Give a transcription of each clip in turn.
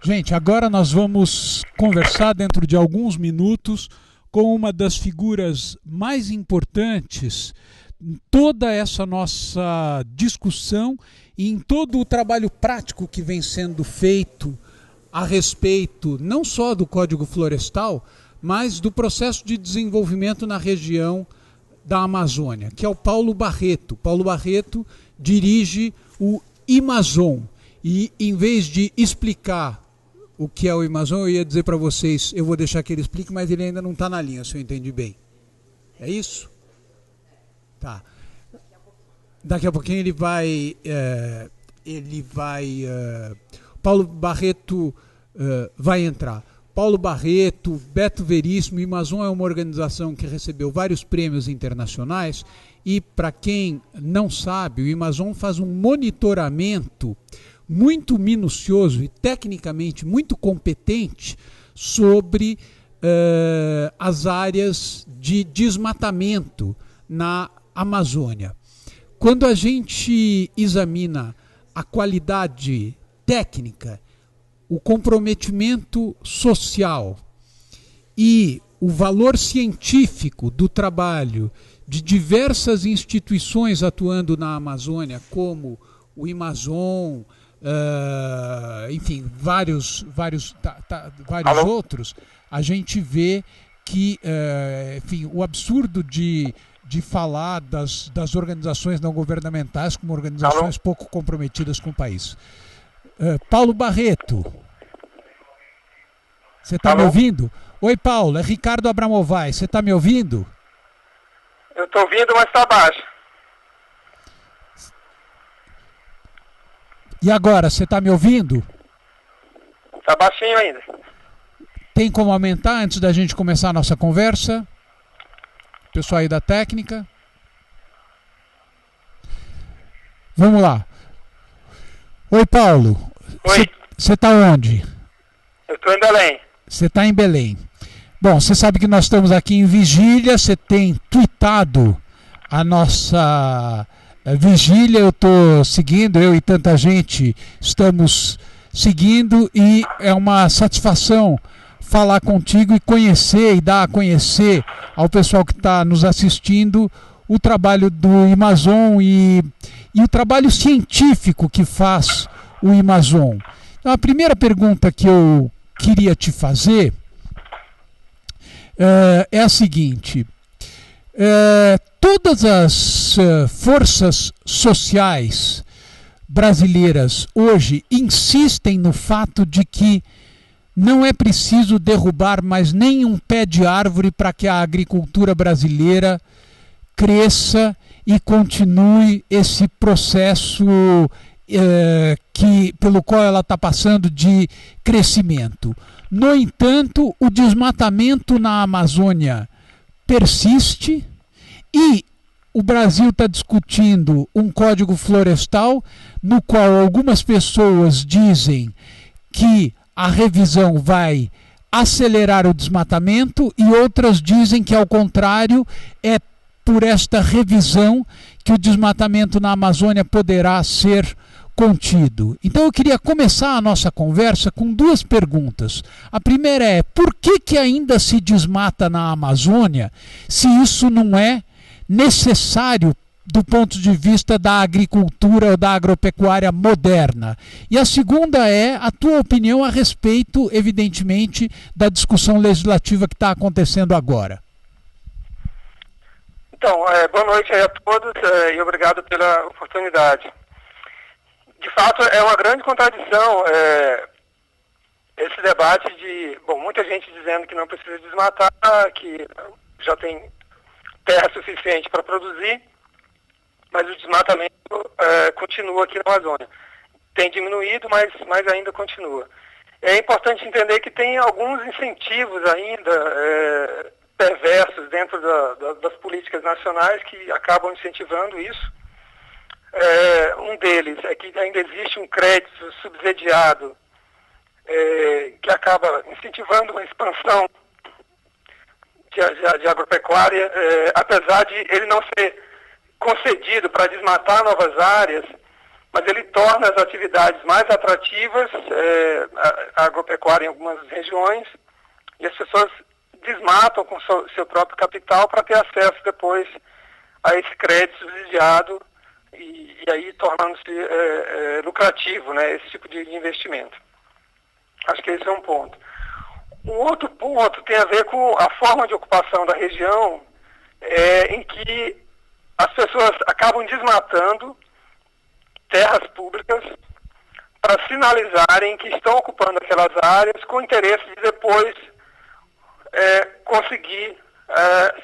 Gente, agora nós vamos conversar dentro de alguns minutos com uma das figuras mais importantes em toda essa nossa discussão e em todo o trabalho prático que vem sendo feito a respeito não só do Código Florestal, mas do processo de desenvolvimento na região da Amazônia, que é o Paulo Barreto. Paulo Barreto dirige o Imazon e, em vez de explicar o que é o Imazon, eu ia dizer para vocês, eu vou deixar que ele explique, mas ele ainda não está na linha, se eu entendi bem. É isso? Tá. Daqui a pouquinho ele vai... Paulo Barreto vai entrar. Paulo Barreto, Beto Veríssimo, o Imazon é uma organização que recebeu vários prêmios internacionais e, para quem não sabe, o Imazon faz um monitoramento muito minucioso e tecnicamente muito competente sobre as áreas de desmatamento na Amazônia. Quando a gente examina a qualidade técnica, o comprometimento social e o valor científico do trabalho de diversas instituições atuando na Amazônia, como o Imazon, enfim, vários outros, a gente vê que enfim, o absurdo de falar das organizações não governamentais como organizações pouco comprometidas com o país. Paulo Barreto, você está me ouvindo? Oi, Paulo, é Ricardo Abramovay, você está me ouvindo? Eu estou ouvindo, mas está baixo. E agora, você está me ouvindo? Está baixinho ainda. Tem como aumentar antes da gente começar a nossa conversa? Pessoal aí da técnica. Vamos lá. Oi, Paulo. Oi. Você está onde? Eu estou em Belém. Você está em Belém. Bom, você sabe que nós estamos aqui em vigília, você tem tweetado a nossa vigília, eu estou seguindo, eu e tanta gente estamos seguindo e é uma satisfação falar contigo e conhecer e dar a conhecer ao pessoal que está nos assistindo o trabalho do Imazon e o trabalho científico que faz o Imazon. Então, a primeira pergunta que eu queria te fazer é a seguinte: todas as forças sociais brasileiras hoje insistem no fato de que não é preciso derrubar mais nenhum pé de árvore para que a agricultura brasileira cresça e continue esse processo pelo qual ela está passando de crescimento. No entanto, o desmatamento na Amazônia persiste e o Brasil está discutindo um código florestal no qual algumas pessoas dizem que a revisão vai acelerar o desmatamento e outras dizem que, ao contrário, é por esta revisão que o desmatamento na Amazônia poderá ser contido. Então eu queria começar a nossa conversa com duas perguntas. A primeira é: por que ainda se desmata na Amazônia se isso não é necessário do ponto de vista da agricultura ou da agropecuária moderna? E a segunda é a tua opinião a respeito, evidentemente, da discussão legislativa que está acontecendo agora. Então, boa noite aí a todos e obrigado pela oportunidade. De fato, é uma grande contradição esse debate de, muita gente dizendo que não precisa desmatar, que já tem terra suficiente para produzir, mas o desmatamento continua aqui na Amazônia. Tem diminuído, mas ainda continua. É importante entender que tem alguns incentivos ainda perversos dentro das políticas nacionais que acabam incentivando isso. Um deles é que ainda existe um crédito subsidiado que acaba incentivando uma expansão de agropecuária, apesar de ele não ser concedido para desmatar novas áreas, mas ele torna as atividades mais atrativas, agropecuária em algumas regiões, e as pessoas desmatam com seu próprio capital para ter acesso depois a esse crédito subsidiado e aí tornando-se lucrativo, né, esse tipo de investimento. Acho que esse é um ponto. Um outro ponto tem a ver com a forma de ocupação da região, em que as pessoas acabam desmatando terras públicas para sinalizarem que estão ocupando aquelas áreas com interesse de depois conseguir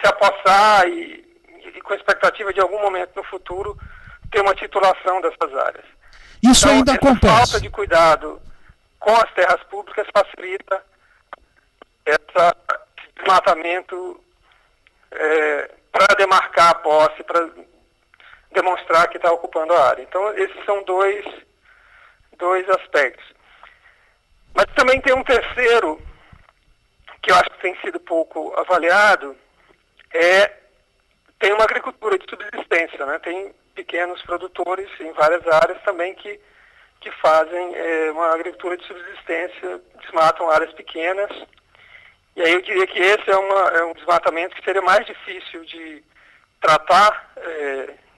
se apossar e com a expectativa de algum momento no futuro ter uma titulação dessas áreas. Isso então, ainda essa acontece. Falta de cuidado com as terras públicas facilita esse desmatamento para demarcar a posse, para demonstrar que está ocupando a área. Então, esses são dois aspectos. Mas também tem um terceiro, que eu acho que tem sido pouco avaliado, tem uma agricultura de subsistência, né? Tem pequenos produtores em várias áreas também que fazem uma agricultura de subsistência, desmatam áreas pequenas. E aí eu diria que esse é um desmatamento que seria mais difícil de tratar,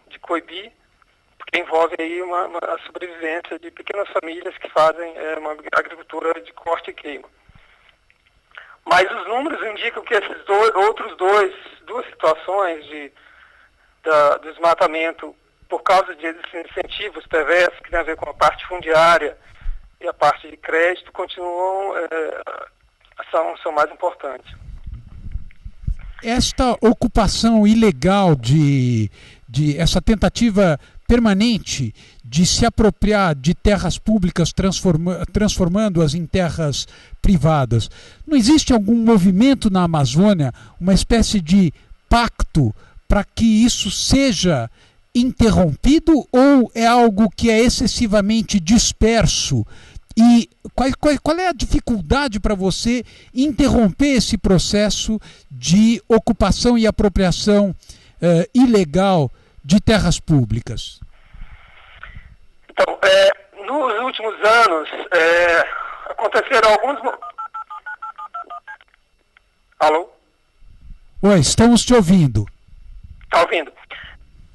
de coibir, porque envolve aí a sobrevivência de pequenas famílias que fazem uma agricultura de corte e queima. Mas os números indicam que esses duas situações do desmatamento por causa de incentivos perversos, que tem a ver com a parte fundiária e a parte de crédito, continuam, são mais importantes. Esta ocupação ilegal essa tentativa permanente de se apropriar de terras públicas, transformando-as em terras privadas, não existe algum movimento na Amazônia, uma espécie de pacto para que isso seja interrompido, ou é algo que é excessivamente disperso? E qual é a dificuldade para você interromper esse processo de ocupação e apropriação ilegal de terras públicas? Então, nos últimos anos, aconteceram alguns... Alô? Oi, estamos te ouvindo. Está ouvindo?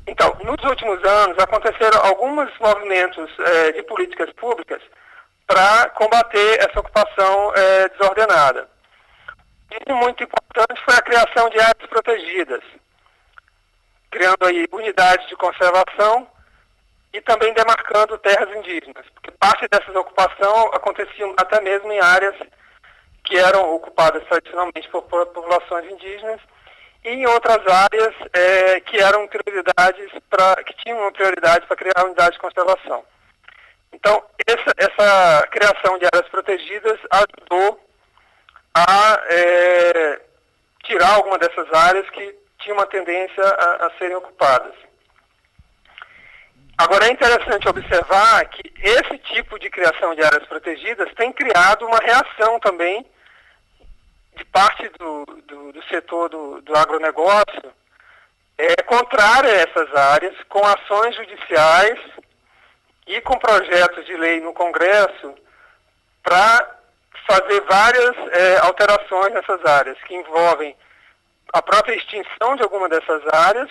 Então, nos últimos anos, aconteceram alguns movimentos de políticas públicas para combater essa ocupação desordenada. E muito importante foi a criação de áreas protegidas, criando aí unidades de conservação e também demarcando terras indígenas, porque parte dessas ocupações aconteciam até mesmo em áreas que eram ocupadas tradicionalmente por populações indígenas e em outras áreas que eram que tinham uma prioridade para criar unidades de conservação. Então, essa criação de áreas protegidas ajudou a tirar alguma dessas áreas que tinham uma tendência a serem ocupadas. Agora, é interessante observar que esse tipo de criação de áreas protegidas tem criado uma reação também de parte do setor do agronegócio contrária a essas áreas, com ações judiciais e com projetos de lei no Congresso para fazer várias alterações nessas áreas, que envolvem a própria extinção de alguma dessas áreas,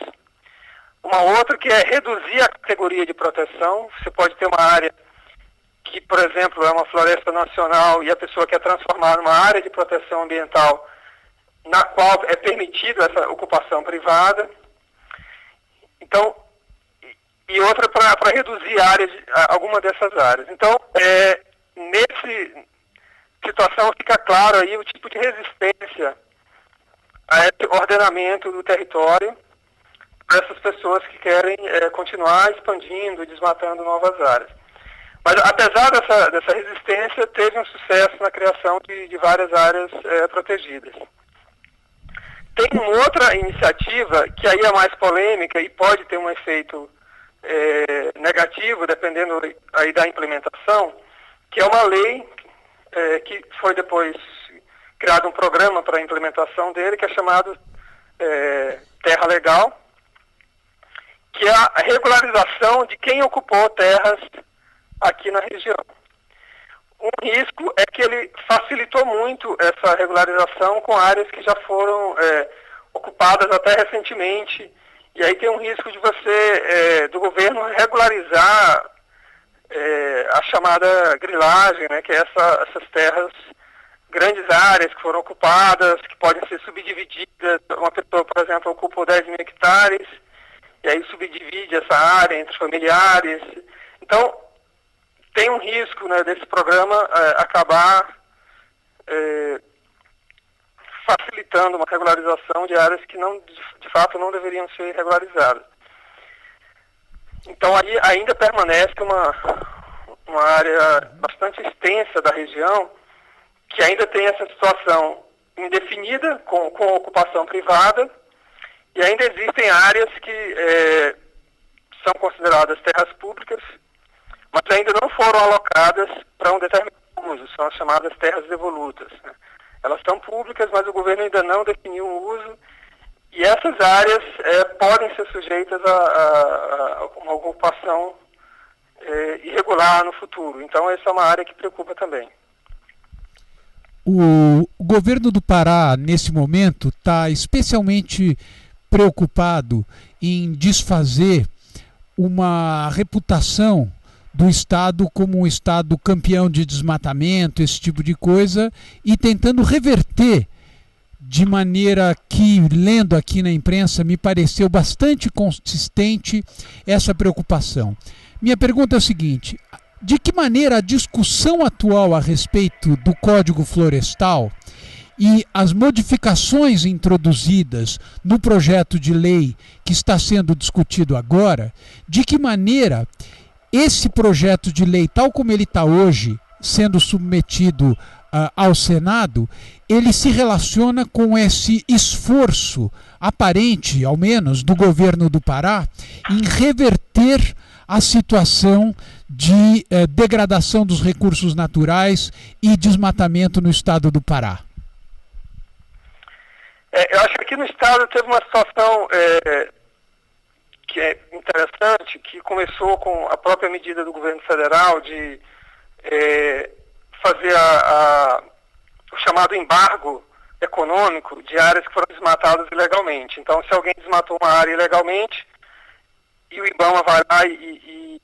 uma outra que é reduzir a categoria de proteção. Você pode ter uma área que, por exemplo, é uma floresta nacional e a pessoa quer transformar numa área de proteção ambiental na qual é permitida essa ocupação privada. Então, e outra para reduzir alguma dessas áreas. Então, nessa situação fica claro aí o tipo de resistência a esse ordenamento do território para essas pessoas que querem continuar expandindo e desmatando novas áreas. Mas, apesar dessa resistência, teve um sucesso na criação de várias áreas protegidas. Tem uma outra iniciativa que aí é mais polêmica e pode ter um efeito negativo, dependendo aí da implementação, que é uma lei que foi depois criado um programa para a implementação dele, que é chamado Terra Legal, que é a regularização de quem ocupou terras aqui na região. Um risco é que ele muito essa regularização com áreas que já foram ocupadas até recentemente, e aí tem um risco de você, do governo, regularizar a chamada grilagem, né, que é essas terras, grandes áreas que foram ocupadas, que podem ser subdivididas. Uma pessoa, por exemplo, ocupa 10 mil hectares, e aí subdivide essa área entre familiares. Então, tem um risco, né, desse programa acabar facilitando uma regularização de áreas que de fato não deveriam ser regularizadas. Então aí ainda permanece uma área bastante extensa da região que ainda tem essa situação indefinida com ocupação privada, e ainda existem áreas que são consideradas terras públicas, mas ainda não foram alocadas para um determinado uso, são as chamadas terras devolutas, né? Elas são públicas, mas o governo ainda não definiu um uso, e essas áreas podem ser sujeitas a uma ocupação irregular no futuro. Então essa é uma área que preocupa também. O governo do Pará, nesse momento, está especialmente preocupado em desfazer uma reputação do Estado como um Estado campeão de desmatamento, esse tipo de coisa, e tentando reverter de maneira que, lendo aqui na imprensa, me pareceu bastante consistente essa preocupação. Minha pergunta é a seguinte: de que maneira a discussão atual a respeito do Código Florestal e as modificações introduzidas no projeto de lei que está sendo discutido agora, de que maneira esse projeto de lei, tal como ele está hoje, sendo submetido ao Senado, ele se relaciona com esse esforço aparente, ao menos, do governo do Pará em reverter a situação de degradação dos recursos naturais e desmatamento no estado do Pará? Eu acho que aqui no estado teve uma situação que é interessante, que começou com a própria medida do governo federal de fazer o chamado embargo econômico de áreas que foram desmatadas ilegalmente. Então, se alguém desmatou uma área ilegalmente, e o IBAMA vai lá e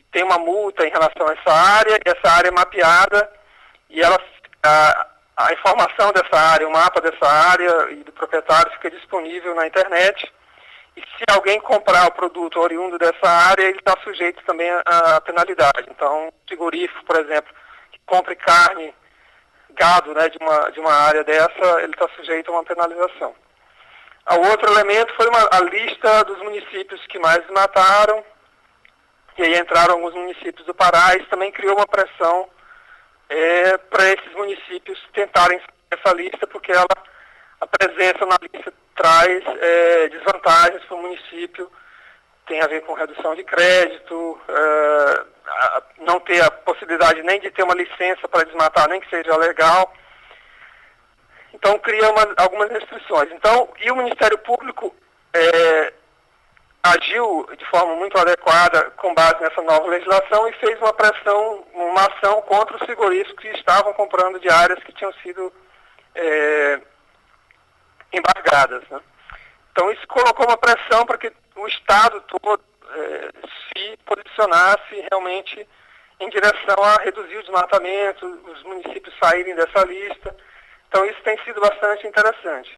tem uma multa em relação a essa área é mapeada, e a informação dessa área, o mapa dessa área e do proprietário fica disponível na internet, e se alguém comprar o produto oriundo dessa área, ele está sujeito também à penalidade. Então, frigorífico, por exemplo, que compre carne, gado, né, de uma área dessa, ele está sujeito a uma penalização. O outro elemento foi a lista dos municípios que mais desmataram, e aí entraram alguns municípios do Pará, e isso também criou uma pressão para esses municípios tentarem essa lista, porque a presença na lista traz desvantagens para o município, tem a ver com redução de crédito, não ter a possibilidade nem de ter uma licença para desmatar, nem que seja legal. Então cria algumas restrições. Então, e o Ministério Público agiu de forma muito adequada com base nessa nova legislação e fez uma ação contra os frigoríficos que estavam comprando de áreas que tinham sido embargadas, né? Então isso colocou uma pressão para que o Estado todo se posicionasse realmente em direção a reduzir o desmatamento, os municípios saírem dessa lista. Então isso tem sido bastante interessante.